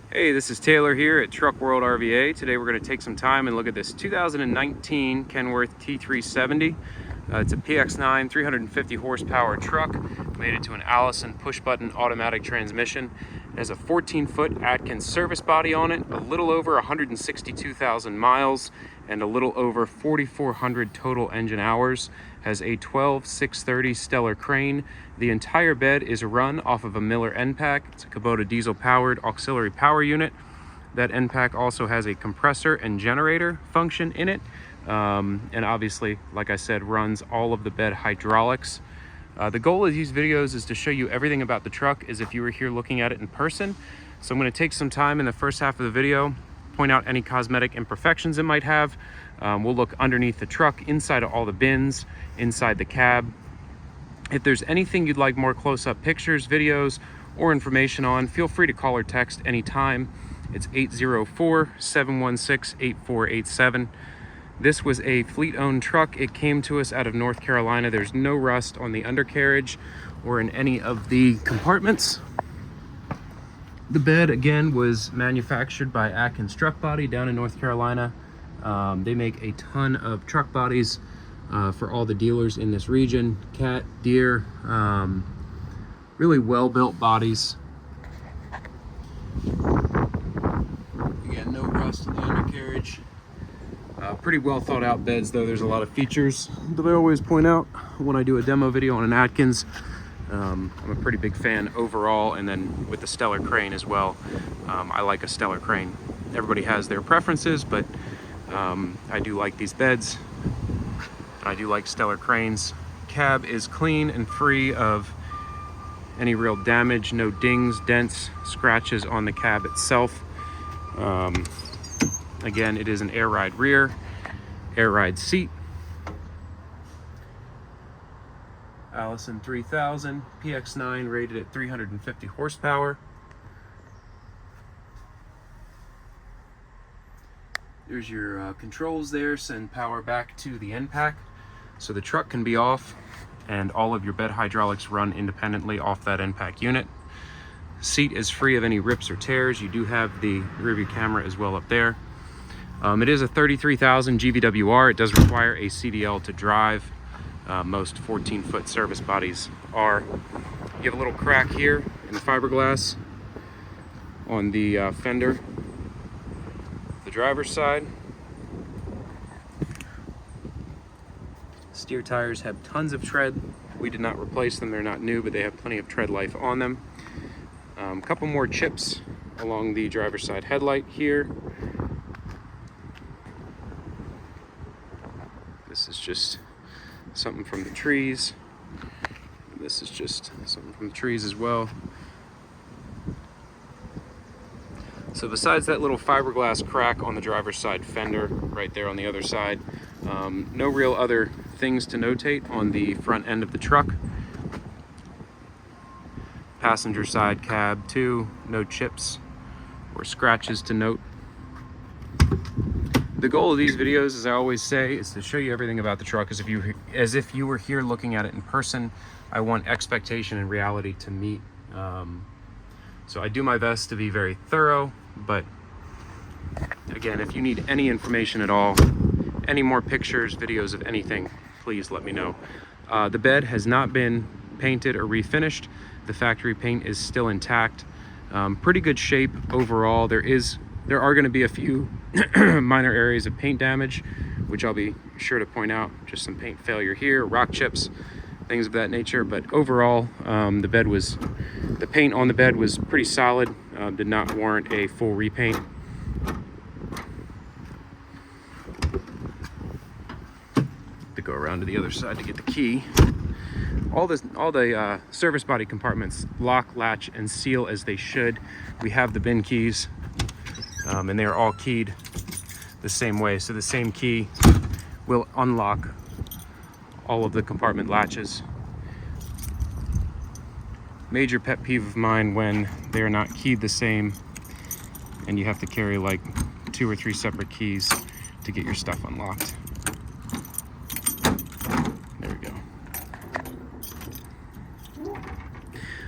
Hey, this is Taylor here at Truck World RVA. Today we're going to take some time and look at this 2019 Kenworth T370. It's a PX9 350 horsepower truck, made it to an Allison push-button automatic transmission. It has a 14-foot Adkins service body on it, a little over 162,000 miles, and a little over 4,400 total engine hours. Has a 12-630 Stellar crane. The entire bed is run off of a Miller EnPak. It's a Kubota diesel-powered auxiliary power unit. That EnPak also has a compressor and generator function in it. And obviously, like I said, runs all of the bed hydraulics. The goal of these videos is to show you everything about the truck as if you were here looking at it in person. So I'm going to take some time in the first half of the video, point out any cosmetic imperfections it might have. We'll look underneath the truck, inside of all the bins, inside the cab. If there's anything you'd like more close-up pictures, videos, or information on, feel free to call or text anytime. It's 804-716-8487. This was a fleet-owned truck. It came to us out of North Carolina. There's no rust on the undercarriage or in any of the compartments. The bed, again, was manufactured by Adkins Truck Body down in North Carolina. They make a ton of truck bodies for all the dealers in this region. Cat, Deere, really well-built bodies. Again, no rust in the undercarriage. Pretty well thought out beds, though. There's a lot of features that I always point out when I do a demo video on an Adkins. I'm a pretty big fan overall, and then with the Stellar crane as well. I like a Stellar crane. Everybody has their preferences, but I do like these beds. I do like Stellar cranes. Cab is clean and free of any real damage, no dings, dents, scratches on the cab itself. Again, it is an air ride rear, air ride seat. Allison 3000, PX9 rated at 350 horsepower. There's your controls there, send power back to the EnPak. So the truck can be off and all of your bed hydraulics run independently off that EnPak unit. Seat is free of any rips or tears. You do have the rearview camera as well up there. It is a 33,000 GVWR. It does require a CDL to drive. Most 14-foot service bodies are. You have a little crack here in the fiberglass on the fender, the driver's side. Steer tires have tons of tread. We did not replace them. They're not new, but they have plenty of tread life on them. A couple more chips along the driver's side headlight here. This is just something from the trees. This is just something from the trees as well. So besides that little fiberglass crack on the driver's side fender right there on the other side, no real other things to notate on the front end of the truck. Passenger side cab too, no chips or scratches to note. The goal of these videos, as I always say, is to show you everything about the truck as if you were here looking at it in person. I want expectation and reality to meet. So I do my best to be very thorough, but again, if you need any information at all, any more pictures, videos of anything, please let me know. The bed has not been painted or refinished. The factory paint is still intact. Pretty good shape overall. There are going to be a few minor areas of paint damage, which I'll be sure to point out. Just some paint failure here, rock chips, things of that nature. But overall, the paint on the bed was pretty solid. Did not warrant a full repaint. To go around to the other side to get the key. All the service body compartments lock, latch, and seal as they should. We have the bin keys. And they are all keyed the same way. So the same key will unlock all of the compartment latches. Major pet peeve of mine when they're not keyed the same and you have to carry like 2 or 3 separate keys to get your stuff unlocked. There we go.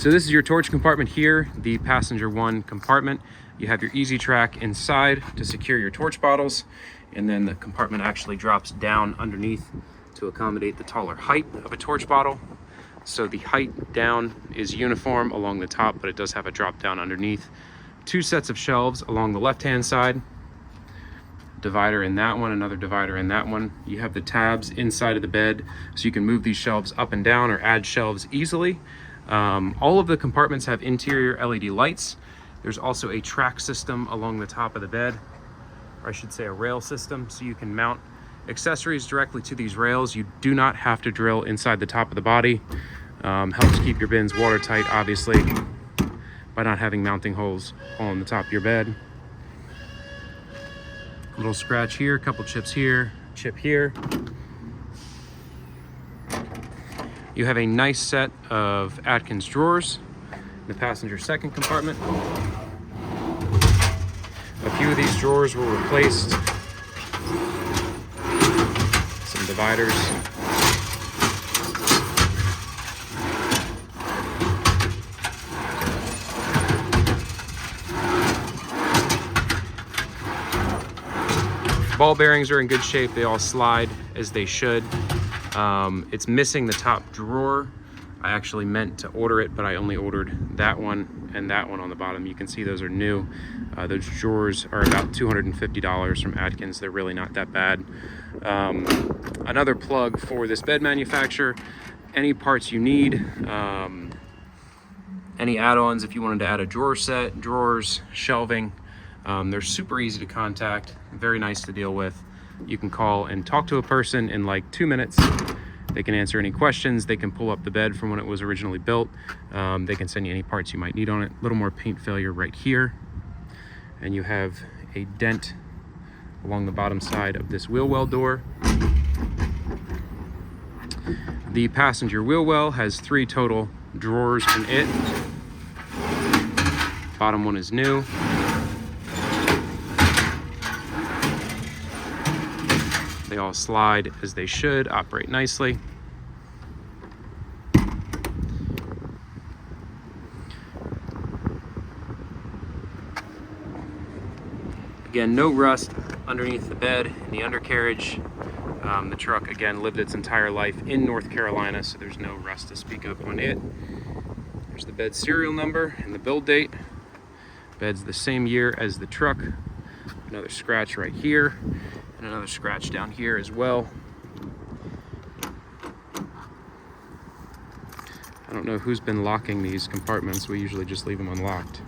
So this is your torch compartment here, the passenger one compartment. You have your easy track inside to secure your torch bottles, and then the compartment actually drops down underneath to accommodate the taller height of a torch bottle. So the height down is uniform along the top, but it does have a drop down underneath. 2 sets of shelves along the left-hand side. Divider in that one, another divider in that one. You have the tabs inside of the bed, so you can move these shelves up and down or add shelves easily. All of the compartments have interior LED lights. There's also a track system along the top of the bed, or I should say a rail system, so you can mount accessories directly to these rails. You do not have to drill inside the top of the body. Helps keep your bins watertight, obviously, by not having mounting holes on the top of your bed. A little scratch here, a couple chips here, chip here. You have a nice set of Adkins drawers in the passenger second compartment. A few of these drawers were replaced. Some dividers. Ball bearings are in good shape. They all slide as they should. It's missing the top drawer. I actually meant to order it, but I only ordered that one and that one on the bottom. You can see those are new. Those drawers are about $250 from Adkins. They're really not that bad. Another plug for this bed manufacturer: any parts you need, any add-ons, if you wanted to add a drawer set, drawers, shelving, they're super easy to contact, very nice to deal with. You can call and talk to a person in like 2 minutes. They can answer any questions. They can pull up the bed from when it was originally built. They can send you any parts you might need on it. A little more paint failure right here. And you have a dent along the bottom side of this wheel well door. The passenger wheel well has 3 total drawers in it. Bottom one is new. They all slide as they should, operate nicely. Again, no rust underneath the bed, in the undercarriage. The truck, again, lived its entire life in North Carolina, so there's no rust to speak of on it. There's the bed serial number and the build date. Bed's the same year as the truck. Another scratch right here. And another scratch down here as well. I don't know who's been locking these compartments. We usually just leave them unlocked.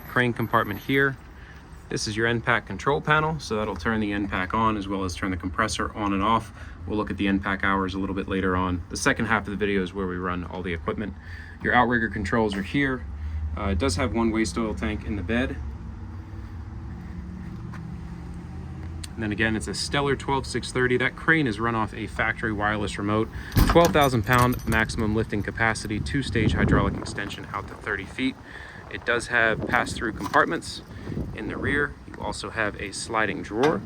Crane compartment here. This is your EnPak control panel, so that'll turn the EnPak on as well as turn the compressor on and off. We'll look at the EnPak hours a little bit later on. The second half of the video is where we run all the equipment. Your outrigger controls are here. It does have 1 waste oil tank in the bed. And then again, it's a Stellar 12630. That crane is run off a factory wireless remote. 12,000 pound maximum lifting capacity, 2-stage hydraulic extension out to 30 feet. It does have pass-through compartments in the rear. You also have a sliding drawer.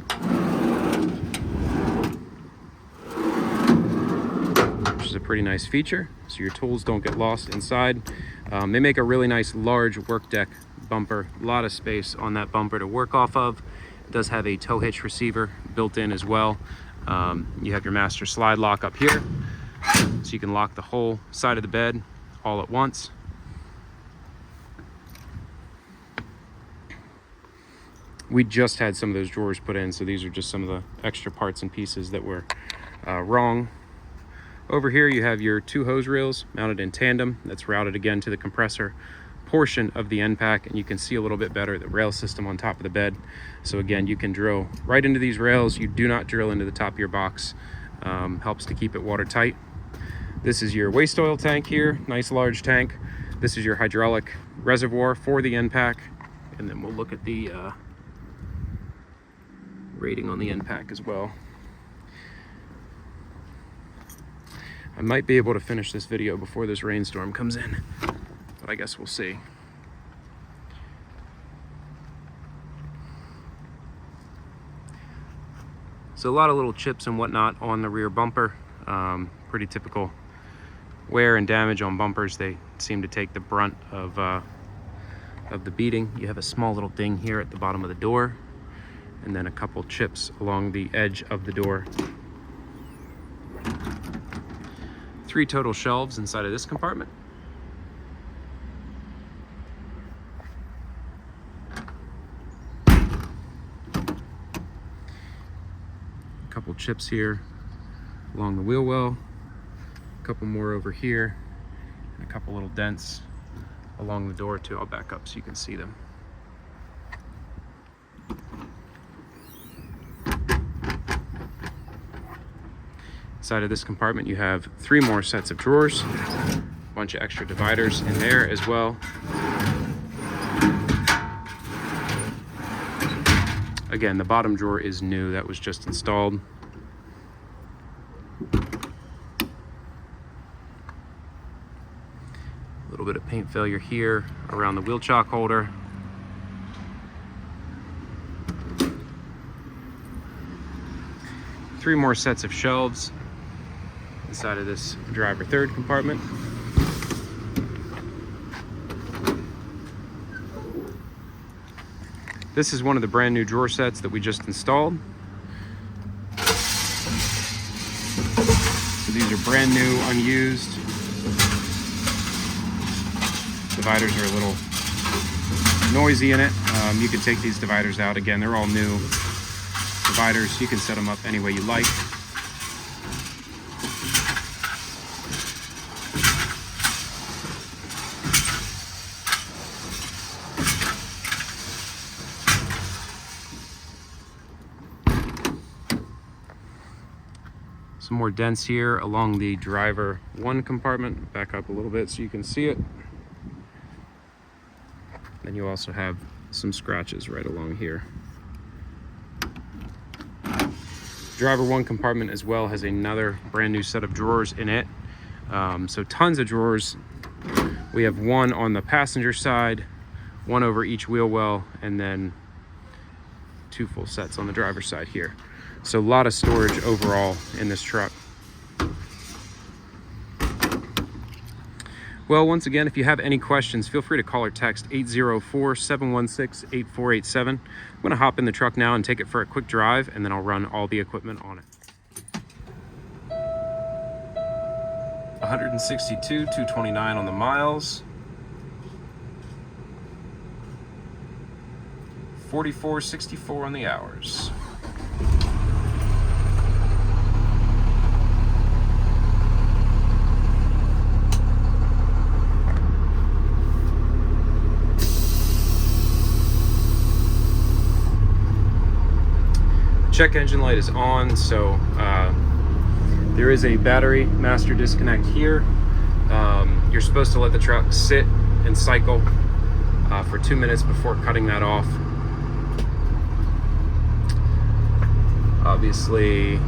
Which is a pretty nice feature, so your tools don't get lost inside. They make a really nice large work deck bumper. A lot of space on that bumper to work off of. It does have a tow hitch receiver built in as well. You have your master slide lock up here, so you can lock the whole side of the bed all at once. We just had some of those drawers put in, so these are just some of the extra parts and pieces that were wrong. Over here you have your 2 hose reels mounted in tandem. That's routed again to the compressor portion of the EnPak, and you can see a little bit better the rail system on top of the bed. So again, you can drill right into these rails. You do not drill into the top of your box. Helps to keep it watertight. This is your waste oil tank here, nice large tank. This is your hydraulic reservoir for the EnPak, and then we'll look at the rating on the EnPak as well. I might be able to finish this video before this rainstorm comes in, but I guess we'll see. So a lot of little chips and whatnot on the rear bumper. Pretty typical wear and damage on bumpers. They seem to take the brunt of the beating. You have a small little ding here at the bottom of the door, and then a couple chips along the edge of the door. 3 total shelves inside of this compartment. Couple chips here along the wheel well, a couple more over here, and a couple little dents along the door too. I'll back up so you can see them. Inside of this compartment you have 3 more sets of drawers, a bunch of extra dividers in there as well. Again, the bottom drawer is new, that was just installed. A little bit of paint failure here around the wheel chock holder. Three more sets of shelves inside of this driver third compartment. This is one of the brand new drawer sets that we just installed. So these are brand new, unused. Dividers are a little noisy in it. You can take these dividers out. Again, they're all new dividers. You can set them up any way you like. Some more dents here along the driver 1 compartment. Back up a little bit so you can see it. Then you also have some scratches right along here. Driver 1 compartment as well has another brand new set of drawers in it. So tons of drawers. We have 1 on the passenger side, 1 over each wheel well, and then 2 full sets on the driver's side here. So a lot of storage overall in this truck. Well, once again, if you have any questions, feel free to call or text 804-716-8487. I'm going to hop in the truck now and take it for a quick drive, and then I'll run all the equipment on it. 162, 229 on the miles. 44.64 on the hours. Check engine light is on, so there is a battery master disconnect here. You're supposed to let the truck sit and cycle for 2 minutes before cutting that off. Obviously,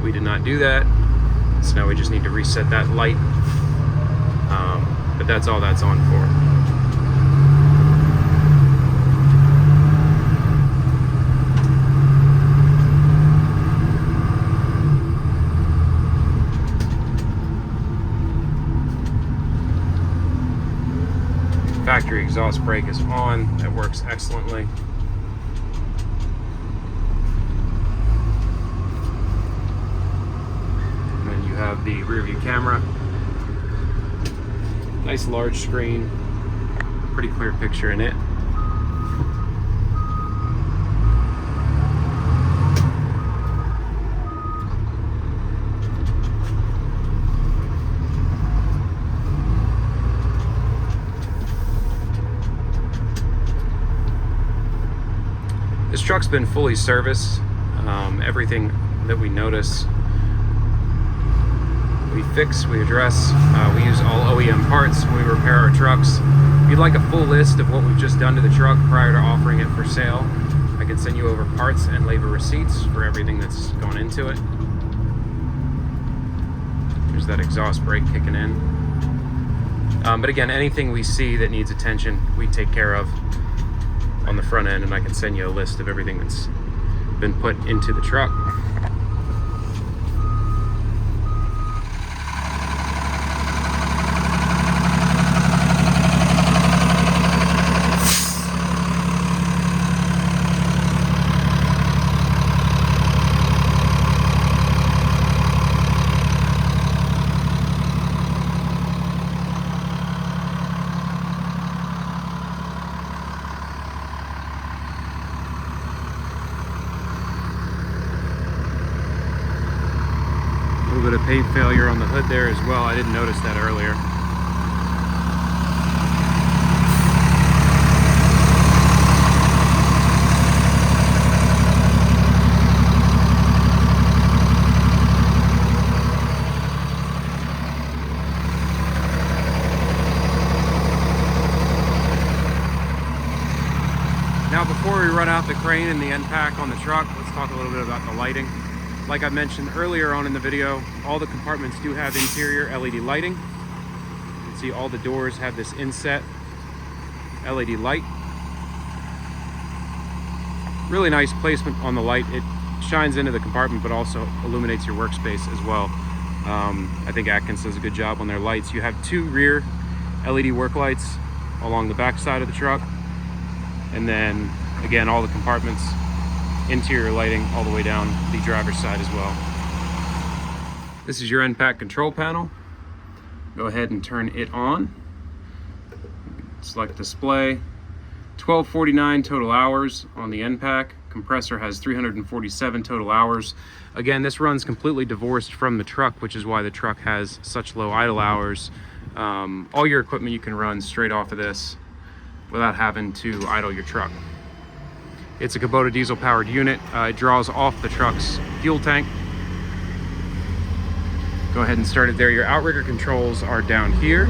we did not do that, so now we just need to reset that light. But that's all that's on for. Factory exhaust brake is on. That works excellently. And then you have the rear view camera. Nice large screen. Pretty clear picture in it. This truck's been fully serviced. Everything that we notice, we fix, we address. We use all OEM parts when we repair our trucks. If you'd like a full list of what we've just done to the truck prior to offering it for sale, I can send you over parts and labor receipts for everything that's gone into it. There's that exhaust brake kicking in. But again, anything we see that needs attention, we take care of on the front end, and I can send you a list of everything that's been put into the truck. little bit of paint failure on the hood there as well. I didn't notice that earlier. Now before we run out the crane and the EnPak on the truck, let's talk a little bit about the lighting. Like I mentioned earlier on in the video, all the compartments do have interior LED lighting. You can see all the doors have this inset LED light. Really nice placement on the light. It shines into the compartment but also illuminates your workspace as well. I think Adkins does a good job on their lights. You have two rear LED work lights along the back side of the truck. And then again, all the compartments, interior lighting all the way down the driver's side as well. This is your EnPak control panel. Go ahead and turn it on. Select display. 1249 total hours on the EnPak. Compressor has 347 total hours. Again, this runs completely divorced from the truck, which is why the truck has such low idle hours. All your equipment you can run straight off of this without having to idle your truck. It's a Kubota diesel powered unit. It draws off the truck's fuel tank. Go ahead and start it there. Your outrigger controls are down here.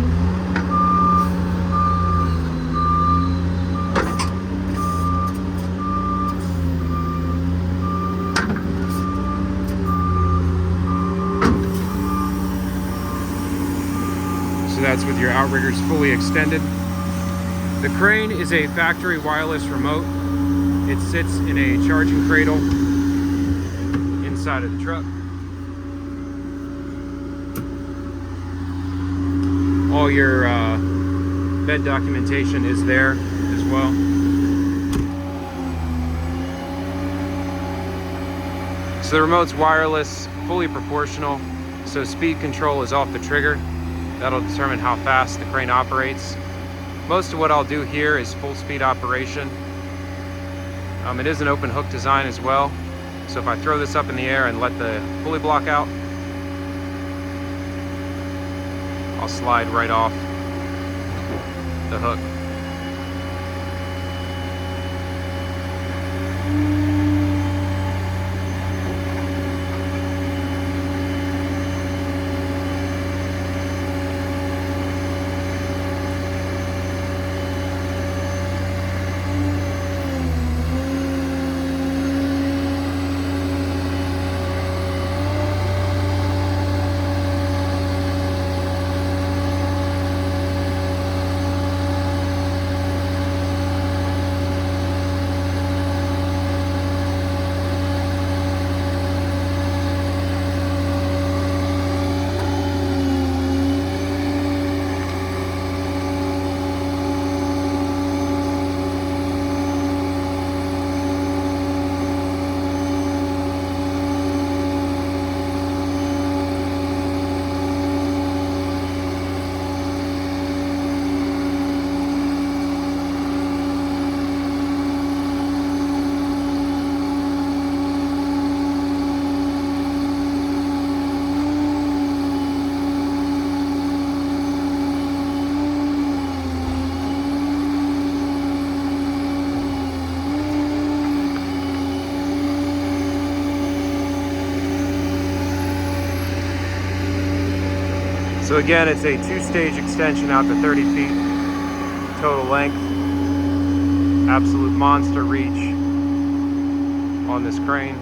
So that's with your outriggers fully extended. The crane is a factory wireless remote. It sits in a charging cradle inside of the truck. All your bed documentation is there as well. So the remote's wireless, fully proportional, so speed control is off the trigger. That'll determine how fast the crane operates. Most of what I'll do here is full speed operation. It is an open hook design as well. So if I throw this up in the air and let the pulley block out, I'll slide right off the hook. So again, it's a two-stage extension out to 30 feet total length. Absolute monster reach on this crane.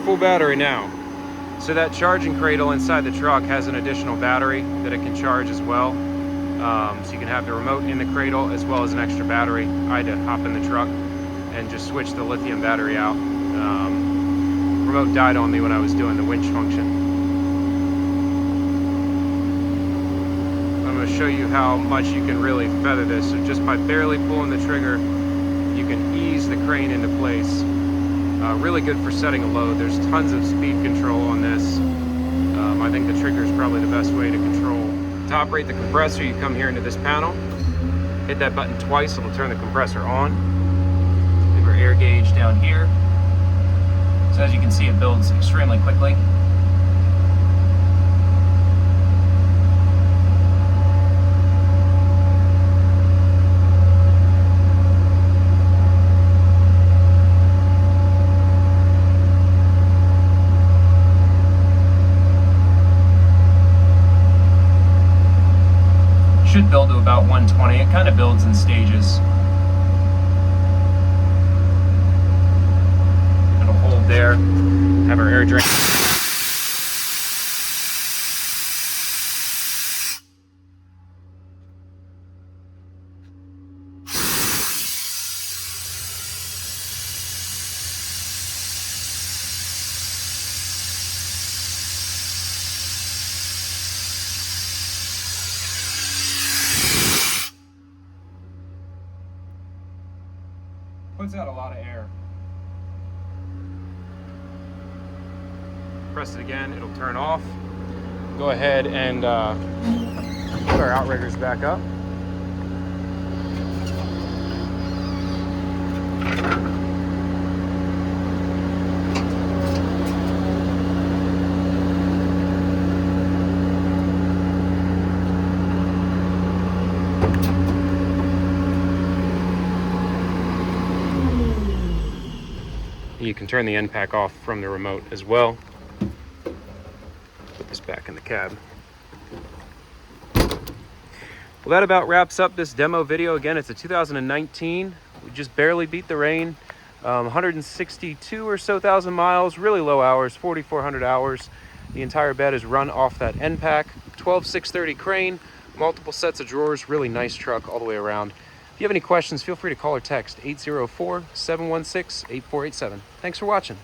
full battery now. So that charging cradle inside the truck has an additional battery that it can charge as well. So you can have the remote in the cradle as well as an extra battery. I had to hop in the truck and just switch the lithium battery out. Remote died on me when I was doing the winch function. I'm going to show you how much you can really feather this. So just by barely pulling the trigger, you can ease the crane into place. Really good for setting a load. There's tons of speed control on this. I think the trigger is probably the best way to control. To operate the compressor, you come here into this panel, hit that button twice, it'll turn the compressor on. We have our air gauge down here. So as you can see, it builds extremely quickly. Should build to about 120. It kind of builds in stages. It'll hold there. Have our air drain. Puts out a lot of air. Press it again, it'll turn off. Go ahead and put our outriggers back up. You can turn the EnPak off from the remote as well. Put this back in the cab. Well, that about wraps up this demo video. Again, it's a 2019. We just barely beat the rain. 162 or so thousand miles, really low hours, 4,400 hours. The entire bed is run off that EnPak. 12/630 crane, multiple sets of drawers, really nice truck all the way around. If you have any questions, feel free to call or text 804-716-8487. Thanks for watching.